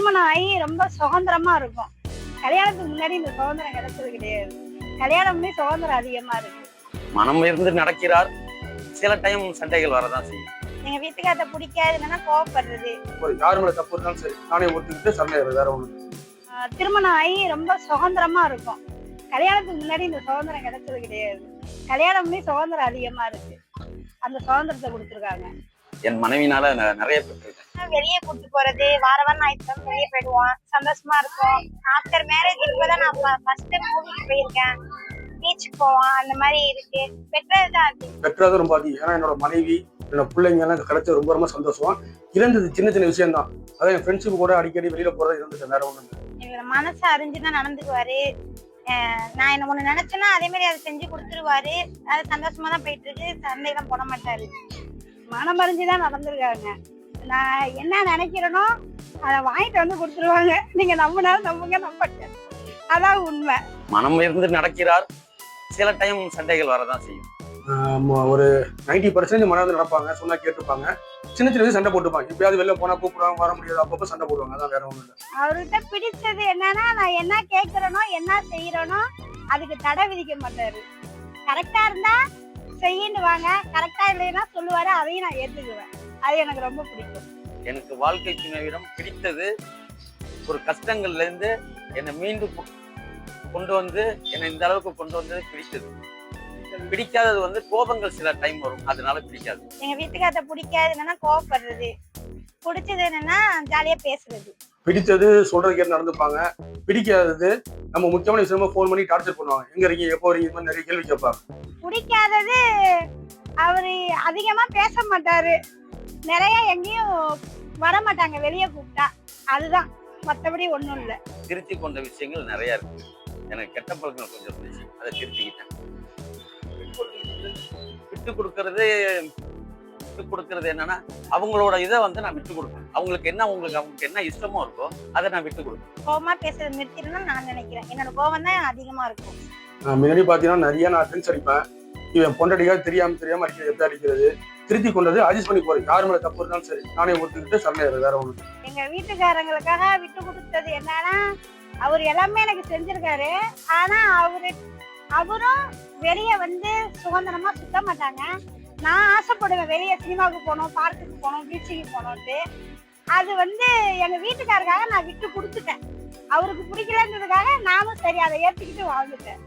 திருமணம் ஆகி ரொம்ப சுதந்திரமா இருக்கும். கல்யாணத்துக்கு முன்னாடி இந்த சுதந்திரம் கிடைச்சது கிடையாது. கல்யாணம்லயே சுதந்திரம் அதிகமா இருக்கு. மனம் இருந்து நடக்கிறார். சில டைம் சண்டைகள் வரதான் செய்யும். எங்க வீட்டுக்காரத்தை பிடிக்காது என்னன்னா கோவப்படுறது. யாரு மேல தப்பு இருந்தாலும் சரி நானே ஒத்துக்கிட்டு சண்டை வேற ஒண்ணு. திருமணம் ஆகி ரொம்ப சுதந்திரமா இருக்கும். கல்யாணத்துக்கு முன்னாடி இந்த சுதந்திரம் கிடைச்சது கிடையாது. கல்யாணம்லயே சுதந்திரம் அதிகமா இருக்கு. அந்த சுதந்திரத்தை கொடுத்துருக்காங்க. என் மனைவினால நிறைய பெற்றிருக்கேன். வெளியே கூட்டு போறது, வார வாரம் ஞாயிற்றுக்கிழமை வெளியே போயிடுவோம், சந்தோஷமா இருக்கும். ஆஃப்டர் மேரேஜ் இப்பதான் நான் ஃபர்ஸ்ட் மூவிக்கு போயிருக்கேன், பீச்சுக்கு போவோம், அந்த மாதிரி இருக்கு. பெற்றதுதான் அது. பெற்றது ரொம்ப அதிகம். ஏன்னா என்னோட மனைவி என்னோட பிள்ளைங்க எல்லாம் கிடைச்சது ரொம்ப ரொம்ப சந்தோஷம். இருந்தது சின்ன சின்ன விஷயம் தான். அதான் என் ஃப்ரெண்ட்ஸுக்கு கூட அடிக்கடி வெளியில போறது இருந்துச்சு, வேற ஒண்ணு. எங்களோட மனசை அறிஞ்சுதான் நடந்துக்குவாரு. நான் என்ன ஒண்ணு நினைச்சேன்னா அதே மாதிரி அதை செஞ்சு கொடுத்துருவாரு. அது சந்தோஷமா தான் போயிட்டு இருக்கு. சண்டையெல்லாம் போட மாட்டாரு. மனம் அறிஞ்சுதான் நடந்திருக்காங்க. நான் என்ன நினைக்கிறேனோ அதை வாங்கிட்டு வந்து கொடுத்துருவாங்க. நீங்க நம்பினாலும் நம்புங்க, நம்பட்ட அதான் உண்மை. மனம் இருந்து நடக்கிறார். சில டைம் சண்டைகள் வரதான் செய்யும். ஒரு 90% மனம் வந்து நடப்பாங்க, சொன்னா கேட்டுப்பாங்க. சின்ன சின்ன சண்டை போட்டுப்பாங்க. எப்பயாவது வெளில போனா கூப்பிடுவாங்க, வர முடியாது, அப்பப்போ சண்டை போடுவாங்க. அதான் வேற ஒண்ணு இல்லை. அவர்கிட்ட பிடிச்சது என்னன்னா நான் என்ன கேட்கிறேனோ என்ன செய்யறேனோ அதுக்கு தடை விதிக்க மாட்டாரு. கரெக்டா இருந்தா செய்யின்னு வாங்க, கரெக்டா இல்லைன்னா சொல்லுவாரு, அதையும் நான் ஏத்துக்குவேன். அது எனக்கு ரொம்ப பிடிக்கும். எனக்கு வாழ்க்கை துணைவிடம் பிடித்தது ஒரு கஷ்டங்கள்ல இருந்து என்னை மீண்டும் கொண்டு வந்து என்னை இந்த அளவுக்கு கொண்டு வந்தது பிடித்தது. பிடிக்காதது வந்து கோபங்கள் சில டைம் வரும், அதனால பிடிக்காது. எங்க வீட்டுக்காரத்தை பிடிக்காது என்னன்னா கோவப்படுறது. பிடிச்சது என்னன்னா ஜாலியா பேசுறது. பிடிச்சது சொல்றது கேட்டு நடந்துப்பாங்க. பிடிக்காதது நம்ம முக்கியமான விஷயமா போன் பண்ணி டார்ச்சர் பண்ணுவாங்க. எங்க இருக்கீங்க, எப்போ வரீங்க, மாதிரி நிறைய கேள்வி கேட்பாங்க. பிடிக்காதது அவரு அதிகமா பேச மாட்டாரு. நிறைய எங்கேயும் வர மாட்டாங்க வெளியே கூப்பிட்டா. அதுதான், மற்றபடி ஒண்ணும் இல்லை. திருத்தி கொண்ட விஷயங்கள் நிறைய இருக்கு. எனக்கு கெட்ட பழக்கங்கள் கொஞ்சம் இருந்துச்சு, அதை திருத்திக்கிட்டேன். விட்டு கொடுக்கறது என்னன்னா அவங்களோட இதை வந்து நான் விட்டு கொடுப்பேன். அவங்களுக்கு என்ன இஷ்டமோ இருக்கோ அதை நான் விட்டு கொடுப்பேன். கோவமா பேசுறது நிறுத்திடணும்னு நான் நினைக்கிறேன். என்னோட கோவம் தான் அதிகமா இருக்கும். முன்னாடி பாத்தீங்கன்னா நிறைய நான் ட்ரிங்க்ஸ் அடிப்பேன். இவன் பொண்டாட்டிக்காக தெரியாம அடிக்கிறது, எப்படி அடிக்கிறது, திருத்தி கொண்டது அட்ஜஸ்ட் பண்ணி போறது. யாரு மேல தப்பு இருந்தாலும் சரி நானே ஒத்துக்கிட்டு சண்டை வேற ஒண்ணு. எங்க வீட்டுக்காரங்களுக்காக விட்டு கொடுத்தது என்னன்னா அவர் எல்லாமே எனக்கு செஞ்சிருக்காரு. ஆனா அவரும் வெளியே வந்து சுதந்திரமா சுத்த மாட்டாங்க. நான் ஆசைப்படுவேன் வெளியே சினிமாவுக்கு போகணும், பார்க்குக்கு போகணும், பீச்சுக்கு போகணும்ட்டு. அது வந்து எங்க வீட்டுக்காரருக்காக நான் விட்டு கொடுத்துட்டேன். அவருக்கு பிடிக்கலன்றதுக்காக நானும் சரி அதை ஏற்றுக்கிட்டு வாழ்ந்துட்டேன்.